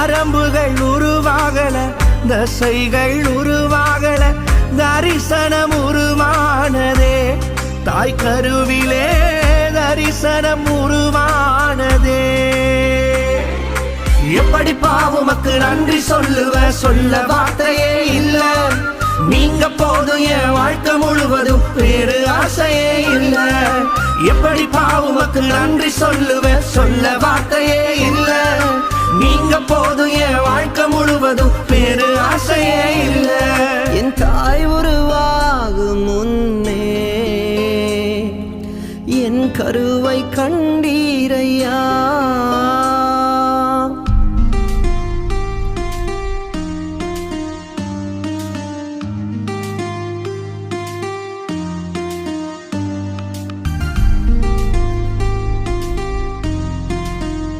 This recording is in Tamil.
நரம்புகள் உருவாகல, தசைகள் உருவாகல, தரிசனம் உருவானதே. தாய் கருவிலே தரிசனம் உருவானதே. எப்படி பாவுமக்கு நன்றி சொல்லுவ, சொல்ல வார்த்தையே இல்ல. நீங்க போதும் என் வாழ்க்கை முழுவதும் வேறு ஆசையே இல்ல. எப்படி பாவுமக்கு நன்றி சொல்லுவ, சொல்ல வார்த்தையே இல்ல. நீங்க போதும் என் வாழ்க்கை முழுவதும் வேறு ஆசையே இல்ல. என் தாய் உருவாகும் முன்னே என் கருவை கண்டீரையா.